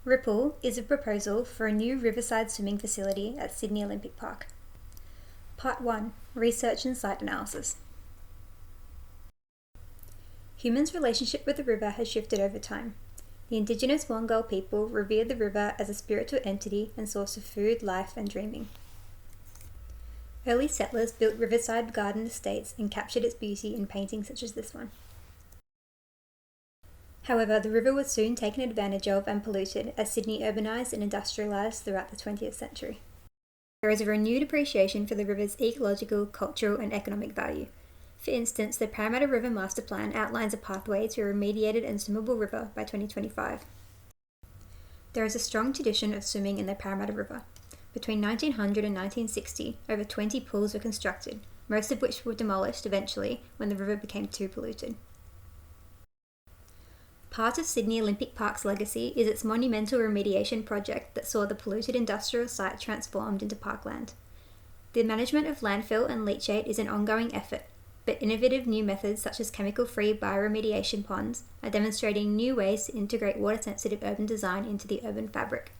Ripple is a proposal for a new riverside swimming facility at Sydney Olympic Park. Part 1. Research and Site Analysis. Humans' relationship with the river has shifted over time. The indigenous Wangal people revered the river as a spiritual entity and source of food, life, and dreaming. Early settlers built riverside garden estates and captured its beauty in paintings such as this one. However, the river was soon taken advantage of and polluted as Sydney urbanised and industrialised throughout the 20th century. There is a renewed appreciation for the river's ecological, cultural and economic value. For instance, the Parramatta River Master Plan outlines a pathway to a remediated and swimmable river by 2025. There is a strong tradition of swimming in the Parramatta River. Between 1900 and 1960, over 20 pools were constructed, most of which were demolished eventually when the river became too polluted. Part of Sydney Olympic Park's legacy is its monumental remediation project that saw the polluted industrial site transformed into parkland. The management of landfill and leachate is an ongoing effort, but innovative new methods such as chemical-free bioremediation ponds are demonstrating new ways to integrate water-sensitive urban design into the urban fabric.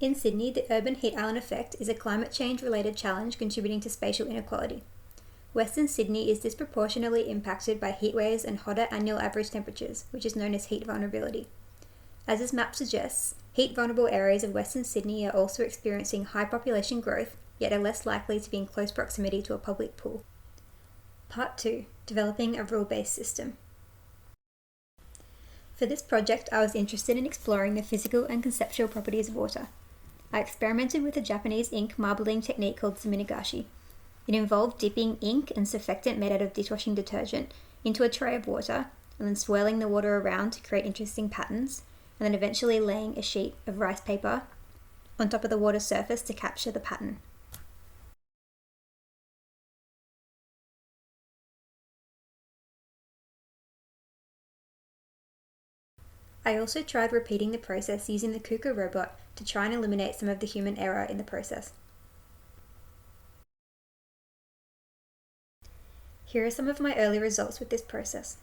In Sydney, the urban heat island effect is a climate change-related challenge contributing to spatial inequality. Western Sydney is disproportionately impacted by heatwaves and hotter annual average temperatures, which is known as heat vulnerability. As this map suggests, heat-vulnerable areas of Western Sydney are also experiencing high population growth, yet are less likely to be in close proximity to a public pool. Part 2. Developing a rule-based system. For this project, I was interested in exploring the physical and conceptual properties of water. I experimented with a Japanese ink marbling technique called suminagashi. It involved dipping ink and surfactant made out of dishwashing detergent into a tray of water and then swirling the water around to create interesting patterns, and then eventually laying a sheet of rice paper on top of the water surface to capture the pattern. I also tried repeating the process using the KUKA robot to try and eliminate some of the human error in the process. Here are some of my early results with this process.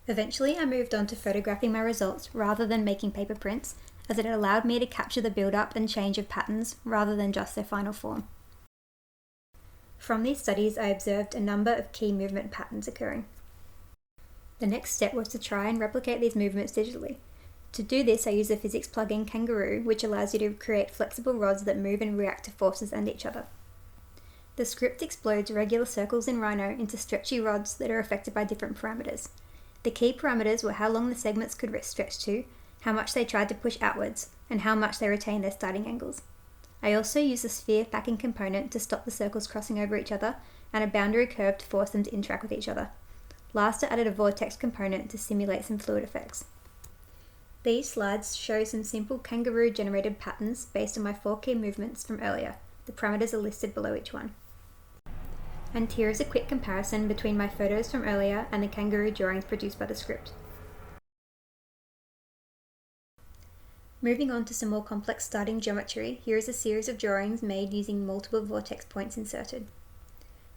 Eventually, I moved on to photographing my results rather than making paper prints, as it allowed me to capture the build-up and change of patterns rather than just their final form. From these studies, I observed a number of key movement patterns occurring. The next step was to try and replicate these movements digitally. To do this, I used the physics plugin Kangaroo, which allows you to create flexible rods that move and react to forces and each other. The script explodes regular circles in Rhino into stretchy rods that are affected by different parameters. The key parameters were how long the segments could stretch to, how much they tried to push outwards, and how much they retained their starting angles. I also used a sphere packing component to stop the circles crossing over each other, and a boundary curve to force them to interact with each other. Last, I added a vortex component to simulate some fluid effects. These slides show some simple Kangaroo generated patterns based on my 4 key movements from earlier. The parameters are listed below each one. And here is a quick comparison between my photos from earlier and the Kangaroo drawings produced by the script. Moving on to some more complex starting geometry, here is a series of drawings made using multiple vortex points inserted.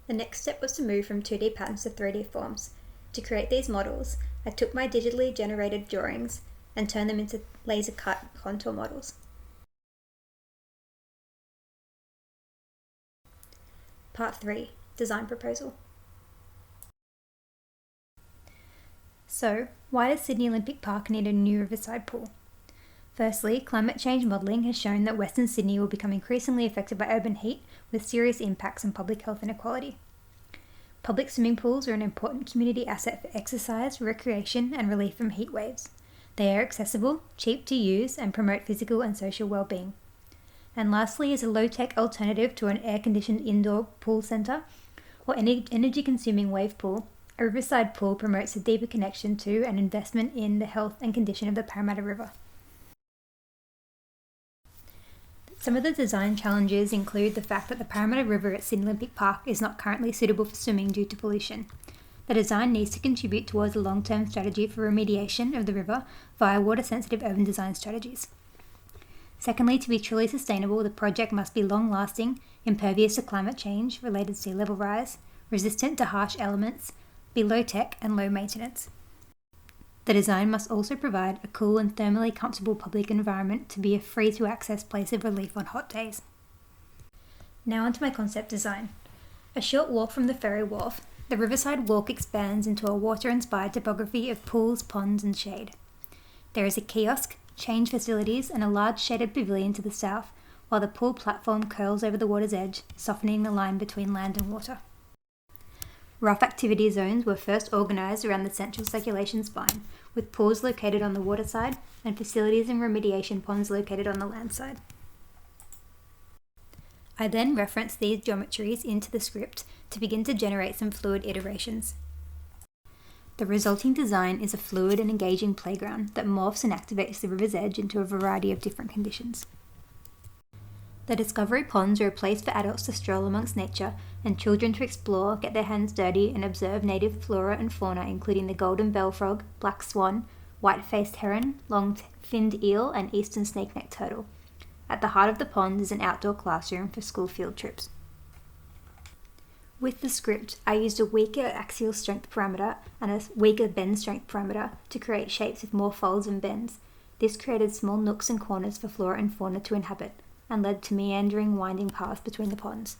The next step was to move from 2D patterns to 3D forms. To create these models, I took my digitally generated drawings and turned them into laser-cut contour models. Part 3. Design proposal. So, why does Sydney Olympic Park need a new riverside pool? Firstly, climate change modelling has shown that Western Sydney will become increasingly affected by urban heat with serious impacts on public health inequality. Public swimming pools are an important community asset for exercise, recreation and relief from heat waves. They are accessible, cheap to use and promote physical and social well-being. And lastly, as a low-tech alternative to an air-conditioned indoor pool centre or any energy-consuming wave pool, a riverside pool promotes a deeper connection to and investment in the health and condition of the Parramatta River. Some of the design challenges include the fact that the Parramatta River at Sydney Olympic Park is not currently suitable for swimming due to pollution. The design needs to contribute towards a long-term strategy for remediation of the river via water-sensitive urban design strategies. Secondly, to be truly sustainable, the project must be long-lasting, impervious to climate change, related sea level rise, resistant to harsh elements, be low-tech and low maintenance. The design must also provide a cool and thermally comfortable public environment to be a free-to-access place of relief on hot days. Now onto my concept design. A short walk from the ferry wharf, the Riverside Walk expands into a water-inspired topography of pools, ponds and shade. There is a kiosk, change facilities and a large shaded pavilion to the south, while the pool platform curls over the water's edge, softening the line between land and water. Rough activity zones were first organised around the central circulation spine, with pools located on the water side and facilities and remediation ponds located on the land side. I then referenced these geometries into the script to begin to generate some fluid iterations. The resulting design is a fluid and engaging playground that morphs and activates the river's edge into a variety of different conditions. The Discovery Ponds are a place for adults to stroll amongst nature and children to explore, get their hands dirty and observe native flora and fauna including the golden bell frog, black swan, white-faced heron, long-finned eel and eastern snake-necked turtle. At the heart of the pond is an outdoor classroom for school field trips. With the script, I used a weaker axial strength parameter and a weaker bend strength parameter to create shapes with more folds and bends. This created small nooks and corners for flora and fauna to inhabit, and led to meandering, winding paths between the ponds.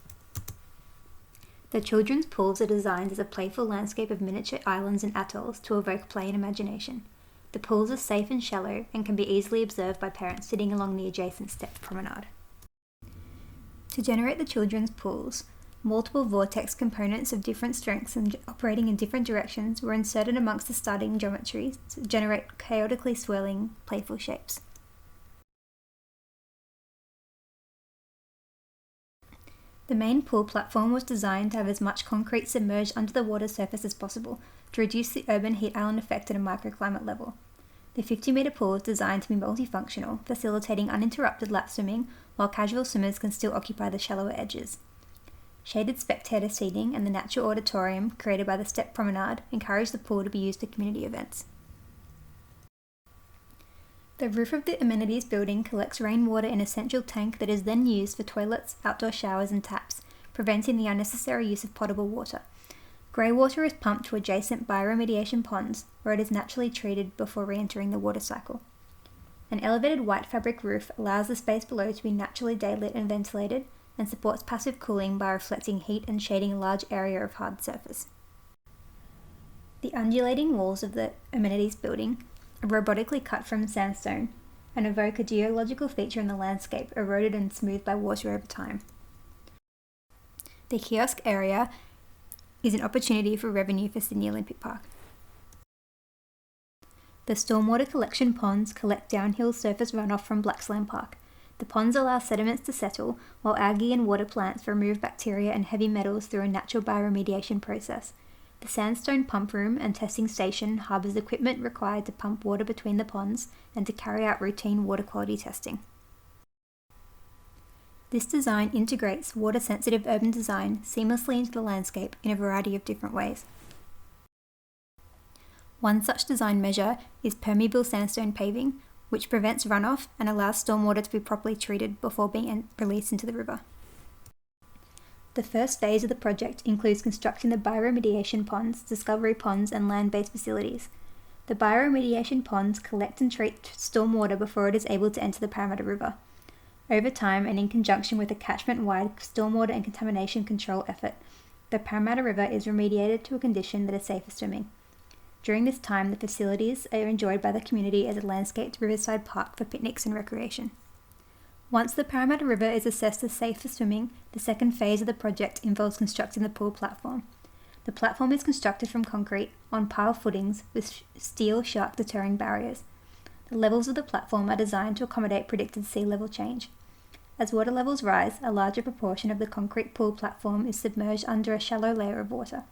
The children's pools are designed as a playful landscape of miniature islands and atolls to evoke play and imagination. The pools are safe and shallow and can be easily observed by parents sitting along the adjacent stepped promenade. To generate the children's pools, multiple vortex components of different strengths and operating in different directions were inserted amongst the starting geometries to generate chaotically swirling, playful shapes. The main pool platform was designed to have as much concrete submerged under the water surface as possible to reduce the urban heat island effect at a microclimate level. The 50-metre pool is designed to be multifunctional, facilitating uninterrupted lap swimming while casual swimmers can still occupy the shallower edges. Shaded spectator seating and the natural auditorium created by the step promenade encourage the pool to be used for community events. The roof of the amenities building collects rainwater in a central tank that is then used for toilets, outdoor showers and taps, preventing the unnecessary use of potable water. Grey water is pumped to adjacent bioremediation ponds, where it is naturally treated before re-entering the water cycle. An elevated white fabric roof allows the space below to be naturally daylit and ventilated, and supports passive cooling by reflecting heat and shading a large area of hard surface. The undulating walls of the amenities building are robotically cut from sandstone and evoke a geological feature in the landscape eroded and smoothed by water over time. The kiosk area is an opportunity for revenue for Sydney Olympic Park. The stormwater collection ponds collect downhill surface runoff from Blaxland Park. The ponds allow sediments to settle, while algae and water plants remove bacteria and heavy metals through a natural bioremediation process. The sandstone pump room and testing station harbours equipment required to pump water between the ponds and to carry out routine water quality testing. This design integrates water-sensitive urban design seamlessly into the landscape in a variety of different ways. One such design measure is permeable sandstone paving, which prevents runoff and allows stormwater to be properly treated before being released into the river. The first phase of the project includes constructing the bioremediation ponds, discovery ponds and land-based facilities. The bioremediation ponds collect and treat stormwater before it is able to enter the Parramatta River. Over time, and in conjunction with a catchment-wide stormwater and contamination control effort, the Parramatta River is remediated to a condition that is safe for swimming. During this time, the facilities are enjoyed by the community as a landscaped riverside park for picnics and recreation. Once the Parramatta River is assessed as safe for swimming, the second phase of the project involves constructing the pool platform. The platform is constructed from concrete on pile footings with steel shark deterring barriers. The levels of the platform are designed to accommodate predicted sea level change. As water levels rise, a larger proportion of the concrete pool platform is submerged under a shallow layer of water.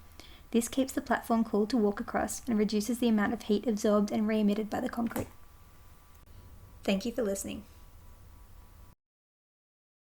This keeps the platform cool to walk across and reduces the amount of heat absorbed and re-emitted by the concrete. Thank you for listening.